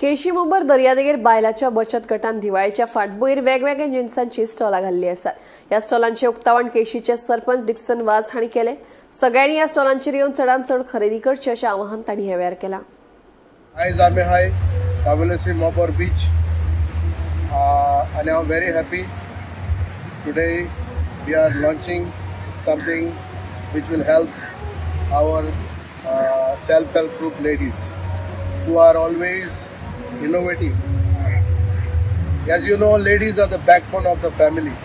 केळशी-मुंबर दर्यादेगेर बायलांच्या बचत गटान दिवाळीच्या फाटभुंयेर वेगवेगळ्या जिन्सांची स्टॉलां घाल्ली आसात। ह्या स्टॉलांचे उक्तावण केळशीचे सरपंच डिक्सन वाझ हांणी केले। सगळ्यांनी ह्या स्टॉलांचेर येवन चडांत चड खरेदी करची अशें आवाहन तांणी ह्या वेळार केलां। आयज आमी हाय कावेलोसी मोबर बीच and I'm very happy today we are launching something which will help our self-help group ladies who are always innovative. As you know, ladies are the backbone of the family.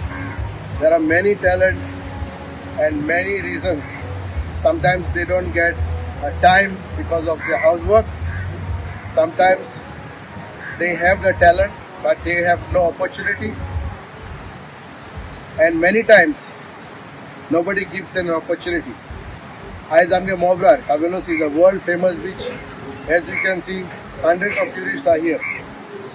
There are many talent and many reasons. Sometimes they don't get a time because of their housework. Sometimes they have the talent but they have no opportunity, and many times nobody gives them an opportunity. As amge Mobrar, Kavelosi is a world famous beach. As you can see, hundreds of tourists are here.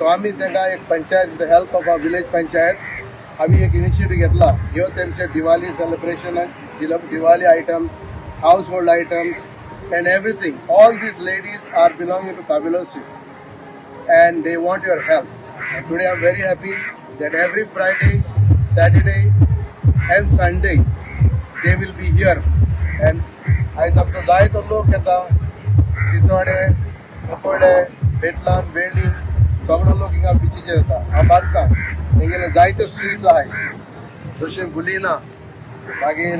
So आम्ही त्यांना एक panchayat with the help of our village panchayat आम्ही एक initiative घेतला. ह्यो त्यांचे Diwali celebration, Diwali items, household items and everything. All these ladies are belonging to Kavelosi and they want your help. And today I'm very happy that every Friday, Saturday and Sunday they will be here. And I sabto जाय तो लोक येता चितोडे, कोकोडे, बेटलान, वेळी सगळे लोक हिंगा बीचीचेर येता। हांव बालता तेंगेले जायते स्वीट्स आहाय जशे बुलिना मागीर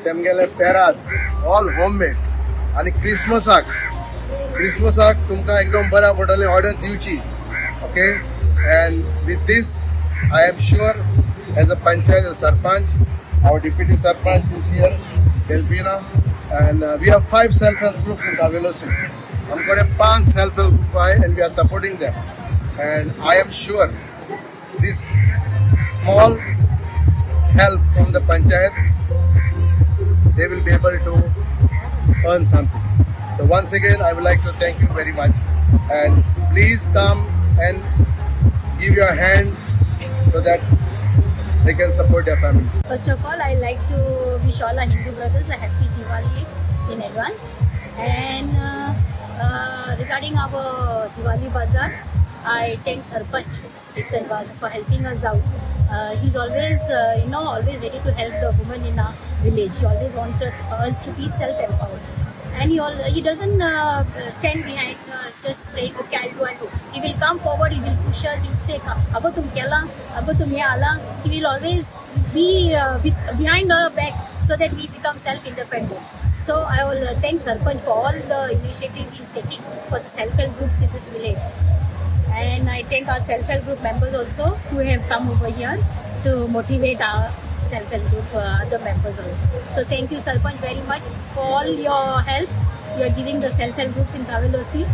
तेमगेले पेराद ऑल होममेड। आणि क्रिसमसाक तुमकां एकदम बऱ्या पडटलें ऑर्डर दिवची। Okay, and with this I am sure as a panchayat, as a sarpanch, our deputy sarpanch is here, Delphina, and we have 5 self-help groups in Kavelosi. I'm going to 5 self-help groups and we are supporting them, and I am sure this small help from the panchayat, they will be able to earn something. So once again I would like to thank you very much, and please come and give your hand so that they can support their families. First of all, I like to wish all our Hindu brothers a happy Diwali in advance. And regarding our Diwali Bazaar, I thank Sarpanch Dickson Wass for helping us out. He's always, always ready to help the women in our village. He always wanted us to be self-empowered. And he doesn't stand behind just saying, okay, I'll do. He will come forward, he will push us, he will say, Abo tum kela, Abo tum ye ala. He will always be behind our back so that we become self-independent. So I will thank Sarpanch for all the initiative he is taking for the self-help groups in this village. And I thank our self-help group members also who have come over here to motivate our self-help group other members also. So thank you Sarpanch very much for all your help you are giving the self-help groups in Kavelosi.